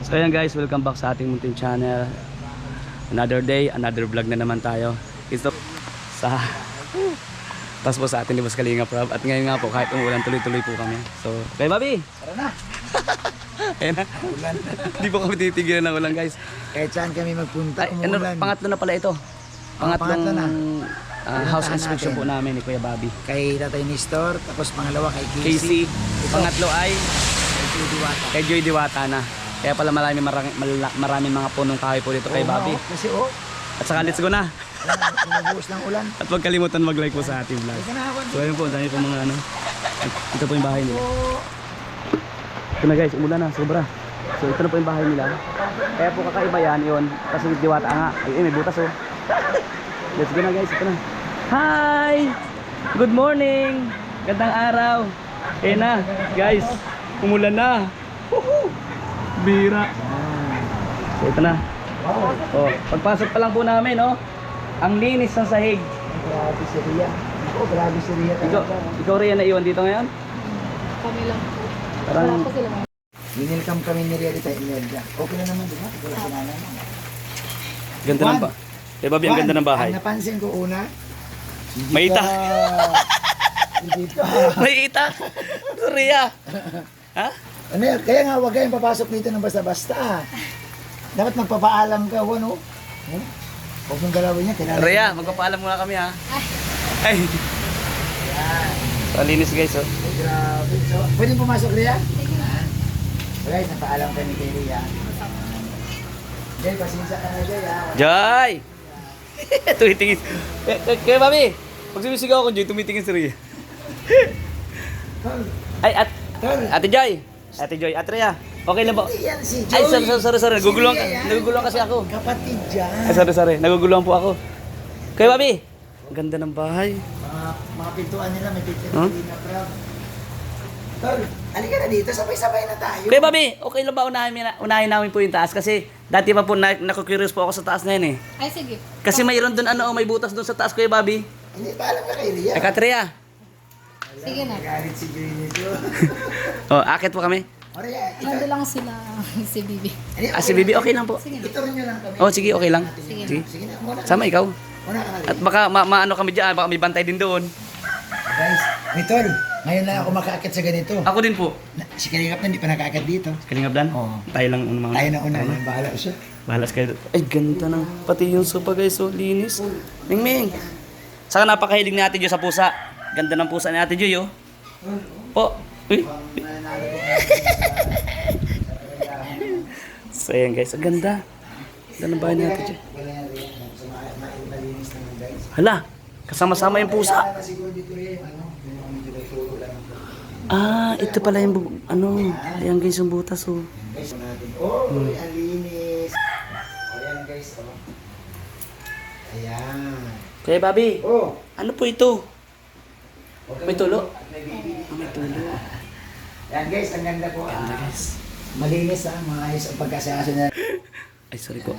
So ayan guys, welcome back sa ating munting channel. Another day, another vlog na naman tayo. Ito sa tas po sa atin ni Boss Kalinga Prab. At ngayon nga po, kahit umulan, tuloy-tuloy po kami. So, kay Bobby! Tara na! Ayan na. Ulan. Hindi po kami titigilan ng ulan guys. Kahit saan kami magpunta, Ay, ano, umulan. pangatlo na pala ito. Pangatlo na. House Puntahan inspection natin. po namin ni Kuya Bobby. Kay Tatay Nestor, tapos pangalawa kay Casey. Pangatlo ay Kay Joy Diwata. kay Joy Diwata na. Kaya pala maraming mga punong kahoy po dito kay Oo, Bobby. Kasi At saka let's go na. umubuhos ng ulan. At huwag kalimutan mag-like po sa ating vlog. Ika na hawan. So ayun po, dami po mga ano. Ito po yung bahay nila. Ito na guys, umulan na, sobra. So ito na po yung bahay nila. Kaya po kakaiba yan, yun. Kasi Diwata nga. Ay, may butas oh. Let's go na guys, ito na. Hi! Good morning! Gandang araw! Ayun na, guys. Umulan na. Woohoo! Bira. So ito na. Oh, pagpasok pa lang po namin, oh. Ang linis ng sahig. Grabe si Ria. Oo, grabe si Ria. Ikaw rin na iwan dito ngayon? Kami lang po. Parang Wala po sila. Winelcome kami ni Ria dito, Imelda. Okay na naman, di ba? Wala si nanay. ganda ng ba. Eh, Bobby, ang ganda ng bahay. Ang napansin ko una, hindi May ita. Hindi ka. May itak. Ria. Ha? Ano yan? Kaya nga huwag kayong papasok dito ng basta-basta. Dapat magpapaalam ka, ano? Huwag mong galawin yan. Kailangan Ria, magpapaalam muna kami ha. Ay. So, ang linis guys oh. Ay, grabe. So, pwedeng pumasok, Ria? Guys, napaalam kami kay Ria. Jay, pasensya ka na, Jay, ha? Joy! Tumitingin. Kaya Bobby, pag sumisigaw ako Joy, tumitingin si Ria. Tol, Ay, tol. Ate Joy. Ate Joy, Ate Ria. Okay lang ba? Hindi yan si Joy. Ay, sorry. Si Naguguluhan, Ria, yan. naguguluhan kasi ako. Kapatid dyan. Ay, sorry. Naguguluhan po ako. Kaya Bobby, ang ganda ng bahay. Mga pintuan nila, may pintuan Huh? na proud. Tol, halika na dito, sabay-sabay na tayo. Kaya Bobby, okay lang ba unahin namin po yung taas? Kasi dati pa po naku-curious po ako sa taas na yun eh. Ay, sige. Kasi mayroon doon may butas doon sa taas Kuya Bobby. Hindi pa alam ka kay Ria. Ay, Katria. Sige na. Galit si Joy nito. Oh, akit po kami. O Ria, ito. Nandun lang sila si Bibi. Hindi, Si Bibi, okay lang po. Sige na. Ito rin nyo lang kami. Oh, sige, okay lang. Sige. Sige na, muna. Sama ikaw. Muna ka na. At baka maano kami diyan, baka may bantay din doon. Guys, Mitol, ngayon lang ako makaakit sa ganito. Ako din po. Si Kalingap na hindi pa nakakit dito. Kalingap Dan? Oo. Tayo lang mga. Tayo na una, bahala siya. Bahalas kayo. Ay, ganda ng pati yung sopa guys, so linis. Ming. Saka napakahilig ni Ate Jo sa pusa. Ganda ng pusa ni Ate Jo, yo. Po. Uy. So ayan guys, ang ganda. Ganda ng bahay ni Ate Jo. Malinis naman guys. Hala, kasama-sama yung pusa. Wala na siguro dito rin, yung tinuturo lang. Ah, ito pala yung ayan guys yung butas oh. Guys, natin. Oh, ang linis. O yan guys, oh. Ayan. Kaya Bobby, Oh. ano po ito? Huwag kang May tulo? May bibi. Ah, may tulo. Yan guys, ang ganda po. Ganda guys. Malinis mga ayos ang pagkasyaso na. Ay, sorry po.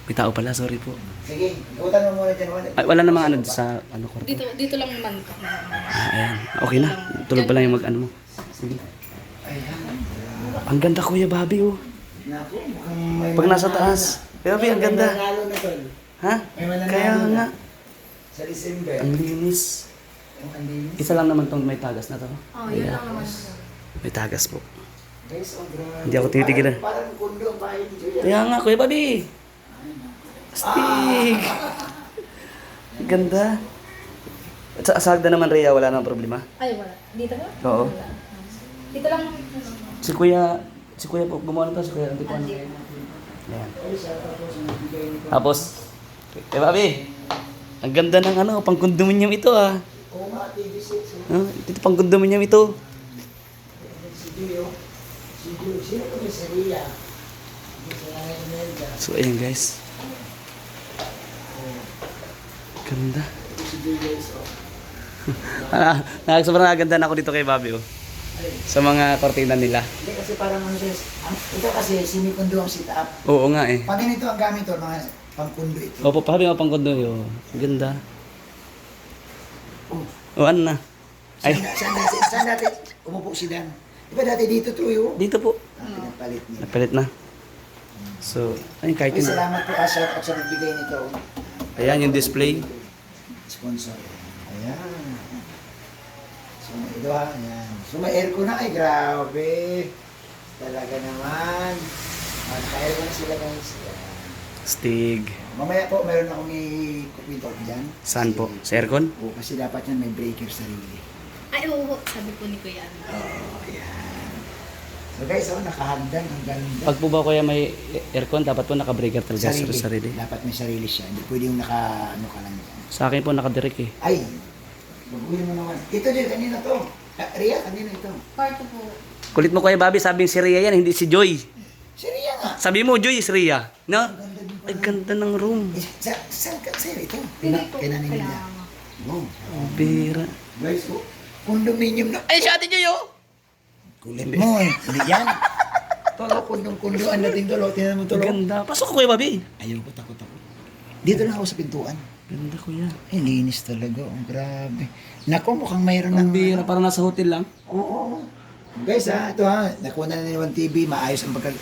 May tao pala, sorry po. Sige, ikutan mo muna dyan. Ay, wala namang ano sa kwarto. Dito lang naman. Ah, ayan. Okay na. Tulog pa lang yung mo. Sige. Ayan. Ang ganda Kuya Bobby oh. Naku, mukhang may Pag nasa mananalo taas. na. Kuya Bobby, ang ganda. May mananalo na tol. Ha? May mananalo Kaya na. nga. Sa December. Ang linis. Ang linis. Isa lang naman tong may tagas na to. Oh, yun lang naman. May tagas po. Guys, ang grabe. Hindi ako titigilan. Parang kundo ang bahay ni Julia. Kaya nga Kuya Bobby. Astig. Ganda. At sa hagda naman Rhea, wala namang problema. Ay, wala. Dito ba? Oo. Wala. Dito lang. Si Kuya po, gumawa na to. Si Kuya, hindi po ano. Ayan. Tapos, Kuya Bobby. Ang ganda ng pang condominium ito ah. Oo nga, TV6. Ito pang condominium ito. Si Julio. Si Julio. Sino ko si Ria? Si Nanay Imelda. So ayan guys. Ganda. Si Julio is Sobrang naganda na ako dito kay Bobby oh. Sa mga kortina nila. Hindi kasi parang ano siya. Ito kasi semi-kundo ang sit-up. Oo nga eh. Pag ganito ang gamit to, mga pang-kundo ito. Opo, Bobby mga pang kondo yun. Ganda. Oh. O ano na? Ay, Saan dati umupo si Dan? Di ba dati dito to yun? dito po. Pinapalit niya. Napalit na. So, ayun, kahit Ay, yun. salamat po Asha at sa nagbigay nito. Ayan yung display. Sponsor. Ayan. So, ito ha. Ayan. So, may aircon na. Ay, grabe. Talaga naman. Naka-aircon na sila guys. Ayan. Stig. Mamaya po, meron akong i-kukwento dyan. Saan po? Sa aircon? Oo, kasi dapat yan may breaker sarili. Ay, oo. Sabi po ni Kuya. Oo, ayan. So guys, nakahagdan. Ang ganda. Pag po ba kuya may aircon, dapat po naka-breaker talaga sa sarili. Dapat may sarili siya. Hindi pwede yung ano ka lang dyan. Sa akin po naka-direct eh. Ay, baguhin mo naman. Ito din, kanina to. Ria, kanina ito. Kwarto po. Kulit mo kuya Bobby, sabing si Rhea yan, hindi si Joy. Si Ria nga. Sabi mo, Joy is Rhea. No? Ang ganda din Ay, pala. ganda ng room. Saan ka sa'yo ito? Hindi po. Kailangan nila. Kailangan. Oh. Bira. Guys, condominium na. Ay, si ate Joy oh! Kulit mo eh. Hindi yan. Tolo, kundo ang dating tolo. Tingnan mo Ang tolo. ganda. Pasok ko kuya Bobby. Ayaw ko, takot ako. Dito lang ako sa pintuan. Ganda kuya. Ay, linis talaga. Oh, grabe. Nako, mukhang mayroon Ang ng... bira, parang nasa hotel lang. Oo. Guys ha, ito ha. Nakuha na ni One TV. Maayos ang pagkal...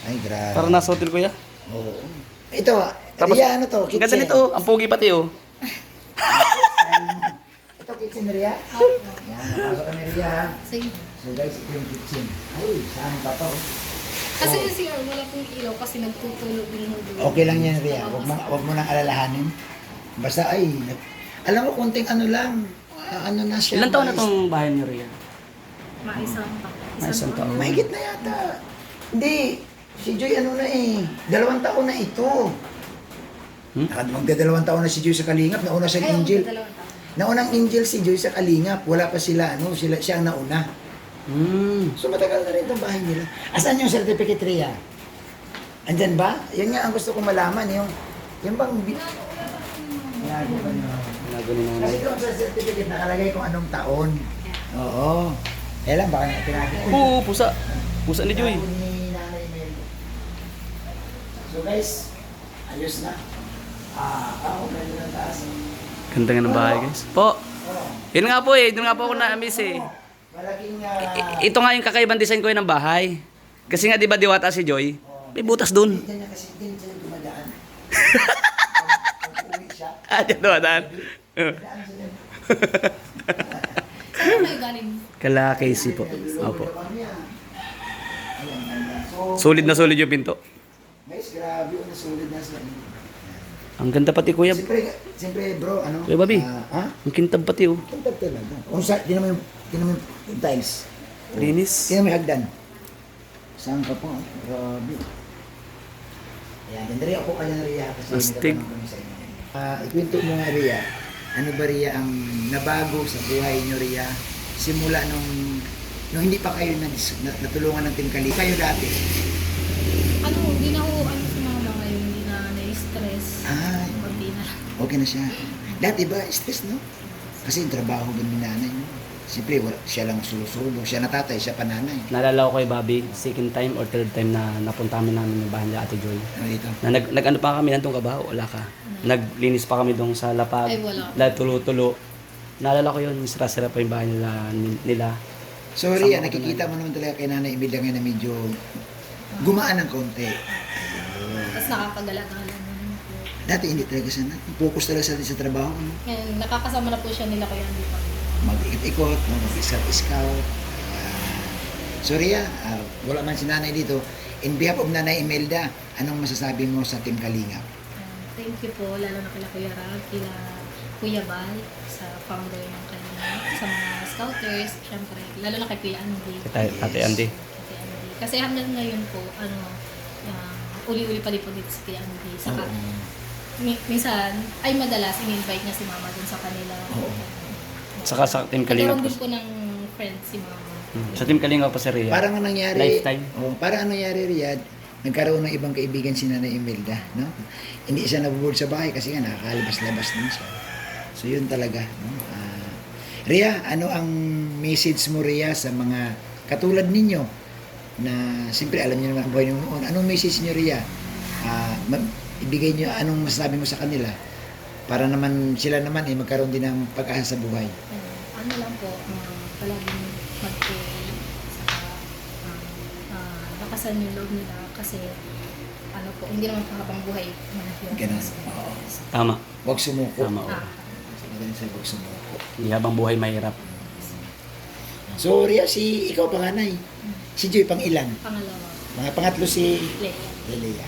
Ay, grabe. Parang nasa hotel kuya. Oo. Ito, Tapos, Ria, ano to? Ang ganda nito, ang pogi pati oh. Ito, kitchen Ria. Yan, napasok kami Ria ha. Sige. So guys, ito yung kitchen. Ay, saan pa to? Kasi yung CR, wala pong ilaw kasi nagtutulog din mo doon. Okay lang yan, Ria. Huwag mo nang alalahanin. Basta ay, alam mo, konting ano lang. Ano na siya. Ilan taon na tong bahay niyo Rhea? Maisang pa. May isang taon. Mahigit na yata. Hindi. Si Joy ano na eh. 2 taon na ito. Magda 2 taon na si Joy sa Kalingap. Nauna siya Ay, Angel. dalawang taon. Naunang Angel si Joy sa Kalingap. Wala pa sila. Siya ang nauna. So matagal na rin itong bahay nila. Asan yung certificate Ria? Andyan ba? Yan nga ang gusto kong malaman. Yung bang... Ginagawa niyo. Ginagawa Kasi doon sa certificate nakalagay kung anong taon. Oo. Kaya lang baka pinakita. Oo, pusa. Pusa ni Joy. Ni Nanay Mel. So guys, ayos na. Ganda ng taas. Ganda nga ng bahay guys. Po, Oh, yun nga po eh. Doon nga po ako na-miss eh. malaking... Ito nga yung kakaibang design ko yun ng bahay. Kasi nga di ba diwata si Joy? May butas doon. Hindi niya kasi hindi siya dumadaan. Pag uwi siya, Ah, dyan dumadaan. daan siya. Saan kayo galing? Kala Casey po. Opo. Ayan, ayan. So, Solid yung pinto. guys, grabe. Nasulit na sila. Ang ganda pati kuya. Siyempre bro, ano? Kuya Bobby. Ha? Ang kintab pati oh. Tantag talaga. Kung sa, tinan mo yung tiles. Linis. Tinan mo yung hagdan. Saan ka po? Grabe. Ayan, ganda rin ako kanya na Ria. Kasi Astig. may tatanong kami sa inyo. Ikwento mo nga Ria. Ano ba Ria ang nabago sa buhay niyo Ria? Simula nung hindi pa kayo natulungan ng Team Kali. Kayo dati. Hindi na ako, si mama ngayon, hindi na na-stress. Ay, Hindi na. okay na siya. Dati ba, stress no? Kasi yung trabaho ba ni nanay mo? Siyempre, siya lang sulusulo. Siya na tatay, siya pa nanay. Naalala ko kay Bobby, second time or third time na napunta namin yung bahay ni Ate Joy. Ano dito? Na nag-ano pa kami nandun ka ba? Wala ka. Naglinis pa kami doon sa lapag. Ay, wala. Tulo-tulo. Naalala ko yun, sira-sira pa yung bahay nila. So, Ria, nakikita mo naman talaga kay Nanay Imelda ngayon na medyo gumaan ng konti. Tapos nakakagala-gala na rin po. Dati hindi talaga siya focus talaga sa trabaho. No? Ngayon, nakakasama na po siya nila Kuya Andy pa. Mag-ikot-ikot, mag-scout-scout. So, Ria, wala man si Nanay dito. In behalf of Nanay Imelda, anong masasabi mo sa Team Kalingap? Thank you po, lalo na kila Kuya Rab, kila Kuya Bal, sa founder ng kanina, sa mga scouters, syempre, lalo na kay Kuya Andy. Kay Ate Andy. Kay Andy. Kasi hanggang ngayon po, uli-uli pa din po dito si Kuya Andy. Saka, minsan, ay madalas, in-invite niya si Mama dun sa kanila. Saka sa Team Kalinga Nagkaroon po. din po ng friend si Mama. Sa Team Kalinga po si Rhea. Parang ang nangyari, Lifetime. Parang ang nangyari, Riyad, nagkaroon ng ibang kaibigan si Nanay Imelda, no? Hindi siya nabuboard sa bahay kasi nga nakakalabas-labas din siya. So yun talaga, no? Ria, ano ang message mo Ria sa mga katulad ninyo na siyempre alam niyo naman ang buhay niyo noon. Anong message niyo Ria? Ibigay niyo anong masasabi mo sa kanila para naman sila naman magkaroon din ng pag-asa sa buhay. Ano lang po, palaging mag-pray, saka lakasan yung loob nila kasi ano po, hindi naman habang buhay mahirap. Ganun. Oo. Tama. Huwag sumuko. Tama. Ah, Magaling sa huwag sumuko. Hindi habang buhay mahirap. So, Ria, ikaw panganay. Si Joy pang ilan? pangalawa, Mga pangatlo si Leia. Leia.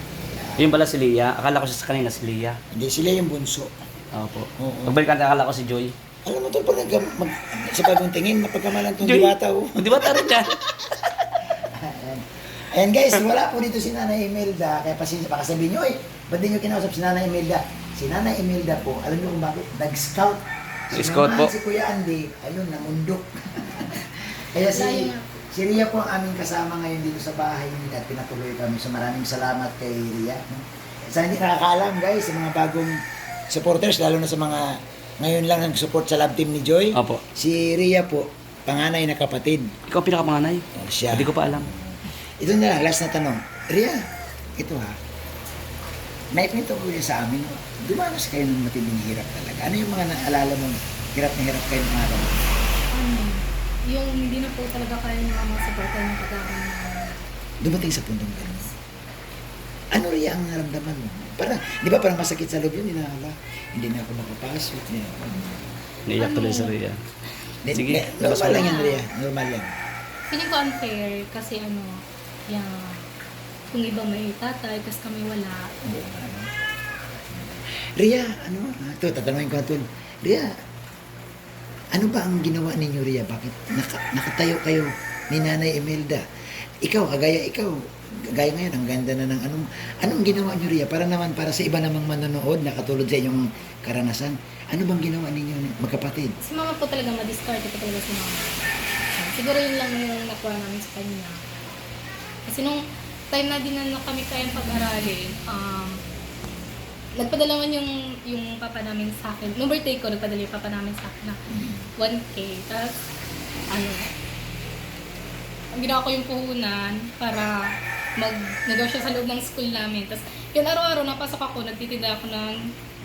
Yun pala si Lia. Akala ko sa kanina si Lia. Hindi, sila yung bunso. Opo. Oo. Pagbalikan akala ko si Joy. Alam mo tol, pag sa bagong tingin, mapagkamalan tong Joy. diwata. Oh. Di ba tarin yan? Ayan guys, wala po dito si Nanay Imelda. Kaya pasensya, baka sabihin nyo, ba't di nyo kinausap si Nanay Imelda? Si Nanay Imelda po, alam nyo kung bakit? Nag-scout. Scout po. Si Kuya Andy, ayun, namundok. Kaya si Ria po ang aming kasama ngayon dito sa bahay nila at pinatuloy kami. So maraming salamat kay Ria. No? Sa hindi nakakaalam guys, sa mga bagong supporters, lalo na sa mga ngayon lang nag-support sa love team ni Joy. Opo. Si Ria po, panganay na kapatid. Ikaw ang pinakapanganay. O, siya. Hindi ko pa alam. Ito na lang, last na tanong. Ria, ito ha. May pinito ko yun sa amin. Dumanas kayo ng matinding hirap talaga. Ano yung mga naalala mong hirap na hirap kayo ng araw? Ano, yung hindi na po talaga kaya ng mga supporter ng pag-aaral na Dumating sa puntong ganun. Ano Ria ang naramdaman mo? Parang, di ba parang masakit sa loob yun? Hindi na ako makapasok. Hindi na ako. Naiyak tuloy sa Ria. Sige, labas Normal mo lang lang. yan Ria. Normal yan. feeling ko unfair kasi ano, yung kung iba may tatay, tapos kami wala. Ria, ito, tatanungin ko na ito. Ria, ano ba ang ginawa ninyo, Ria? Bakit nakatayo kayo ni Nanay Imelda? Ikaw, gaya ngayon, ang ganda na ng anong ginawa niyo, Ria? Para sa iba namang manonood na katulad sa inyong karanasan, ano bang ginawa ninyo magkapatid? Si mama po talaga ma-discard po talaga si mama. Siguro yun lang yung nakuha namin sa kanya. Kasi nung time na din na kami kayang pag-aralin, nagpadala man yung papa namin sa akin. Nung birthday ko, nagpadala yung papa namin sa akin na 1K. Tapos, ang ginawa ko yung puhunan para mag-negosyo sa loob ng school namin. Tapos, yun araw-araw napasok ako, nagtitinda ako ng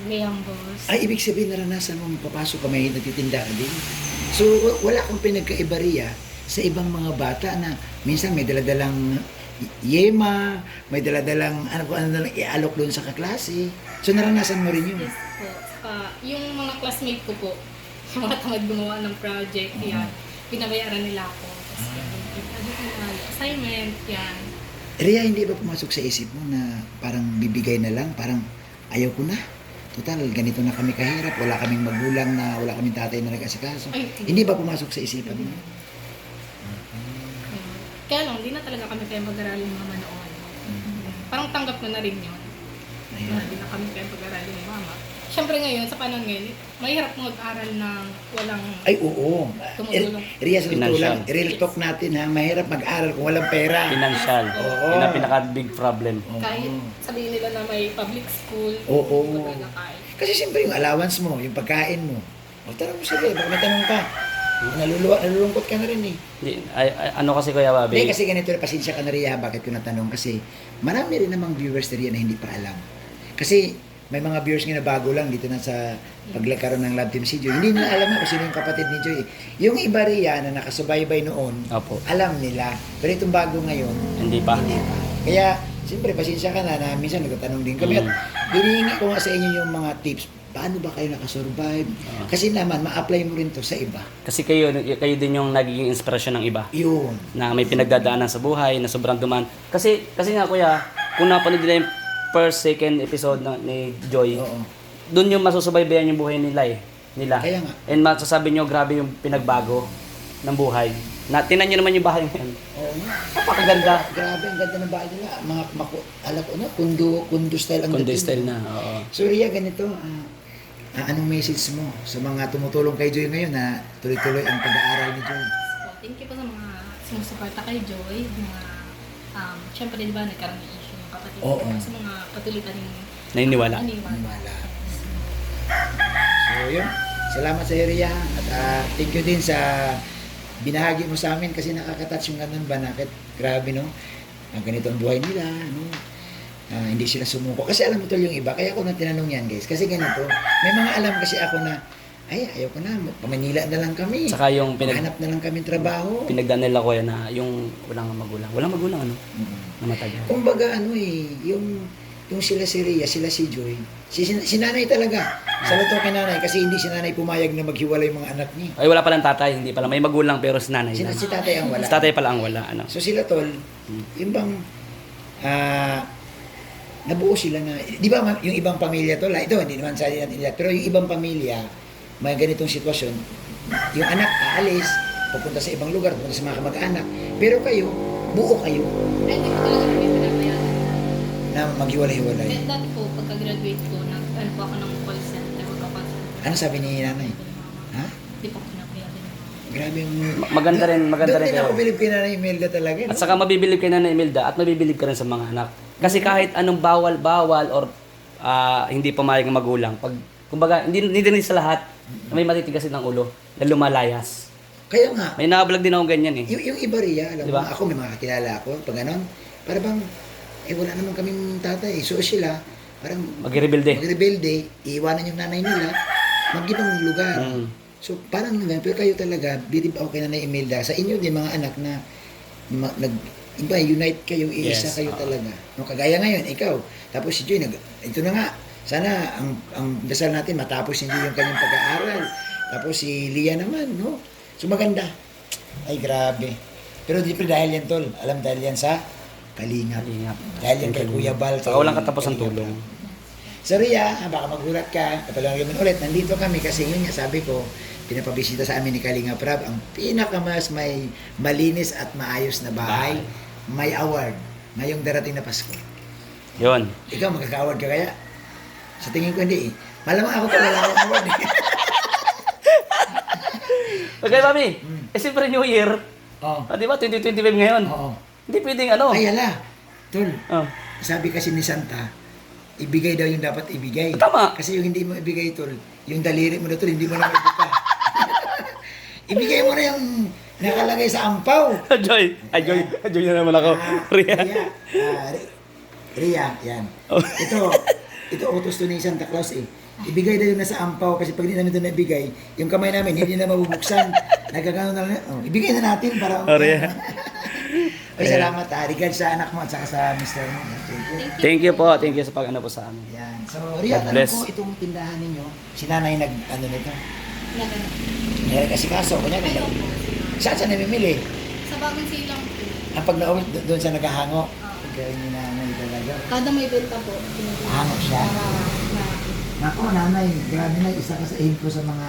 gayambos. Ay, ibig sabihin naranasan mo papasok ka, may nagtitinda ka din. So, wala kang pinagkaiba, Ria, sa ibang mga bata na minsan may daladalang yema, may daladalang ano ialok doon sa kaklase. So, naranasan mo rin yun. Yes po. Yung mga classmate ko po, yung mga tamad gumawa ng project, yan, pinabayaran nila ako. Tapos, assignment, yan. Ria, hindi ba pumasok sa isip mo na parang bibigay na lang, parang ayaw ko na? Total, ganito na kami kahirap, wala kaming magulang na, wala kaming tatay na nag-asikaso. Ay, Hindi ba pumasok sa isipan mo? Kaya lang, hindi na talaga kami kaya mag-aralin ng mama noon. Parang tanggap ko na rin yun. Ayun. Hindi na kami kaya mag-aralin ng mama. Siyempre ngayon, sa panahon ngayon, mahirap mag-aral ng walang Ay, oo. tumutulong. Ria, sa totoo Financial. lang, real talk natin ha, mahirap mag-aral kung walang pera. Financial. Oo. Yun ang pinaka-big problem. Kahit sabihin nila na may public school, Oo. hindi ko talaga kaya. Kasi siyempre yung allowance mo, yung pagkain mo. O tanong mo sige, baka may tanong ka. Nalulungkot ka na rin eh. Ano kasi Kuya Bobby? Hindi, kasi ganito, pasensya ka na Ria, bakit ko natanong? Kasi marami rin namang viewers na Ria na hindi pa alam. Kasi may mga viewers nga na bago lang dito na sa paglakaroon ng Love Team si Joy. Hindi nila alam na kung sino yung kapatid ni Joy. Yung iba Ria na nakasubaybay noon, Opo. alam nila. Pero itong bago ngayon, Hindi pa. hindi pa. Kaya, siyempre, pasensya ka na minsan nagtatanong din kami. At hinihingi ko nga sa inyo yung mga tips. Paano ba kayo nakasurvive? Kasi naman, ma-apply mo rin to sa iba. Kasi kayo din yung nagiging inspirasyon ng iba. Yun. Na may pinagdadaanan sa buhay, na sobrang duman. Kasi nga Kuya, kung napanood nila yung first, second episode ni Joy, Oo. doon yung masusubaybayan yung buhay nila nila. Kaya nga. And masasabi nyo, grabe yung pinagbago ng buhay. Tinan nyo naman yung bahay ngayon. Oo. Napakaganda. Grabe, ang ganda ng bahay nila. Mga, kundo style ang Kundi dating. style na. Oo. So, Ria, ganito, anong message mo sa mga tumutulong kay Joy ngayon na tuloy-tuloy ang pag-aaral ni Joy? So, thank you po sa mga sumusuporta kay Joy. Mga, syempre, di ba, nagkaroon ng issue yung kapatid ko. Oo. Sa mga patuloy pa rin Naniniwala. Wala. So, yun. Salamat sa iyo, Ria. At thank you din sa binahagi mo sa amin kasi nakaka-touch yung ganun ba? Grabe, no? Ang ganito ang buhay nila, no? Hindi sila sumuko. Kasi alam mo tol yung iba, kaya ako na tinanong yan guys. Kasi ganito, may mga alam kasi ako na ay, ayaw ko na, pamanila na lang kami. Saka yung Hanap na lang kami trabaho. pinagdaan nila kuya na yung walang magulang. Walang magulang ano? Namatay. Kumbaga ano yung sila si Rhea, sila si Joy, si nanay talaga. Salato kay nanay kasi hindi si nanay pumayag na maghiwalay yung mga anak niya. Ay wala palang tatay, hindi pala may magulang pero si nanay lang. Si tatay ang wala. Si tatay pala ang wala ano. So sila tol, yung bang nabuo sila na, di ba yung ibang pamilya tol, ito hindi naman sa natin nila, pero yung ibang pamilya, may ganitong sitwasyon, yung anak aalis, pupunta sa ibang lugar, pupunta sa mga kamag-anak, pero kayo, buo kayo Ay, hindi ko talaga kami pinapayagan. na maghiwalay-hiwalay. Eh, dati po, pagka-graduate ko, ano po ako ng call center, magka-call center. Ano sabi ni nanay? Ha? Hindi po ako pinapayagan. Grabe yung... Maganda rin Doon din kayo. ako bilib kay Nanay Imelda talaga. At saka mabibilib kay Nanay Imelda at mabibilib ka rin sa mga anak. Kasi kahit anong bawal or hindi pumayag ng magulang, pag kumbaga hindi din sa lahat na may matitigasin ng ulo na lumalayas. Kaya nga, May nakablog din ako ganyan eh. yung iba Ria, alam Diba? mo, ako may mga kakilala ako, pag ganon, para bang, wala naman kaming tatay. So sila, parang Magre-rebelde. magrebelde, iiwanan yung nanay nila, mag-ibang lugar. Mm. So parang ganun, pero kayo talaga, bilib ako kay Nanay Imelda, sa inyo din mga anak na iba, unite kayo, iisa Yes, kayo talaga. No, kagaya ngayon, ikaw, tapos si Joy, ito na nga, sana ang dasal natin matapos hindi yung kanyang pag-aaral. Tapos si Lia naman, no? So maganda. Ay, grabe. Pero di pa dahil yan, tol. Alam dahil yan sa Kalingap. Kalingap. Dahil yan kay Kuya Bal. Saka walang katapos ang tulong. So Ria, baka magulat ka, kapalagan naman ulit, nandito kami kasi yun nga sabi ko, pinapabisita sa amin ni Kalinga Prab, ang pinakamas may malinis at maayos na bahay, may award, ngayong darating na Pasko. Yun. Ikaw, magkaka-award ka kaya? Sa tingin ko hindi eh. Malamang ako wala akong award eh. Okay, Mami. Eh, siyempre New Year. Oo. Di ba? 2025 ngayon. Oo. Hindi pwedeng ano. Ay, ala. Tol, Oh. sabi kasi ni Santa, ibigay daw yung dapat ibigay. Tama. Kasi yung hindi mo ibigay, tol, yung daliri mo na tol, hindi mo na maibigay. Ibigay mo na yung nakalagay sa ampaw. Joy. Ay, Joy na naman ako. Ria. Ria, yan. Oh. Ito utos to ni Santa Claus eh. Ibigay daw yung nasa ampaw kasi pag hindi namin ito naibigay, yung kamay namin hindi na mabubuksan. Nagkakano na lang. Oh, ibigay na natin para... Ria. Ay, salamat ha. Regards sa anak mo at saka sa mister mo. Thank you. Thank you po. Thank you sa pag-ano po sa amin. Yan. So, Ria, God alam bless. ko itong tindahan ninyo, si nanay ano nito? Nagano. Nagkasikaso. Kunyari, Ay, opo. saan siya namimili? Sa bagong silang po. Ang pag na-uwi, doon siya naghahango. Gawin ni nanay talaga. Kada may benta po, Hango siya. na Nako, nanay, grabe na, isa ka sa aim ko sa mga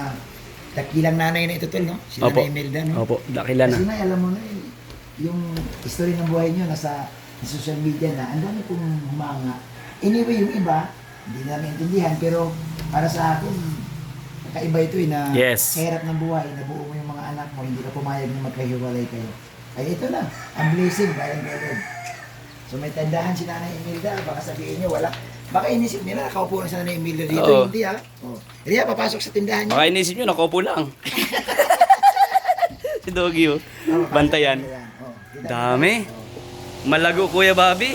dakilang nanay na ito, tol, no? Si Opo. Nanay Imelda, no? Opo. Dakila na. Kasi na, alam mo na, yung history ng buhay niyo nasa social media na, ang dami pong humanga. Anyway, yung iba, hindi namin intindihan, pero para sa akin, kakaiba ito eh, na Yes. kahirap ng buhay, nabuo mo yung mga anak mo, hindi ka pumayag na magkahiwalay kayo. Ay, ito na, ang blessing, galing kay Lord. So may tandahan si Nanay Imelda, baka sabihin niyo, wala. Baka inisip nila, nakaupo na si Nanay Imelda dito, Oo. hindi ha. Oh. Ria, papasok sa tindahan niyo. Baka inisip nyo, nakaupo lang. Si Doggy, oh. Oh, Bantayan. Oh, kita- Dami. Malago, Kuya Bobby.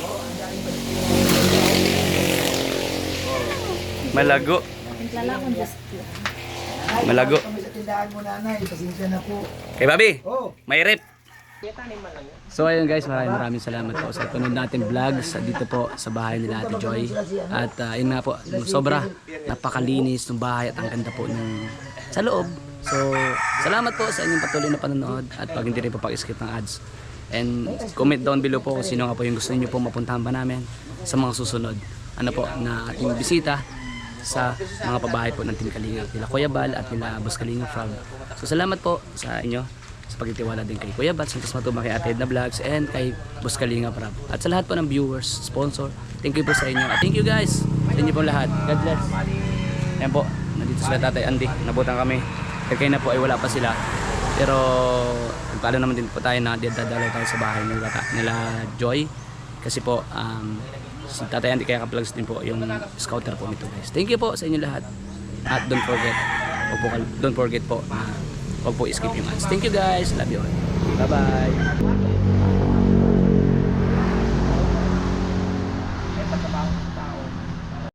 Malago. lalakon just Nanay, Malago. papasok kami sa tindahan mo, Nanay. Pasensya na po. Kay Bobby, Oh, may rep. So ayun guys, maraming salamat po sa panood natin vlogs dito po sa bahay nila Ate Joy. At yun nga po, sobra napakalinis ng bahay at ang ganda po ng sa loob. So salamat po sa inyong patuloy na panonood at pag hindi rin po pag-skip ng ads. And comment down below po kung sino nga po yung gusto niyo po mapuntahan pa namin sa mga susunod. Ano po na ating bisita sa mga pabahay po ng Team Kalingap, nila Kuya Bal at nila Boss Kalingap Frog. So salamat po sa inyo sa pagtitiwala din kay Kuya Bal, Santos Matuma, kay Ate Edna Vlogs and kay Boss Kalingap Frog. At sa lahat po ng viewers, sponsor, thank you po sa inyo. At thank you guys sa inyo po lahat. God bless. Ayan po, nandito sila Tatay Andy, nabutan kami. Kaya na po ay wala pa sila. Pero nagpaalam naman din po tayo na dadalaw tayo sa bahay nila Joy. Kasi po, si Tatay Andy kaya ka-vlogs din po yung scouter po nito guys. Thank you po sa inyo lahat. At don't forget po, huwag po skip yung ads. Thank you guys. Love you all. Bye bye.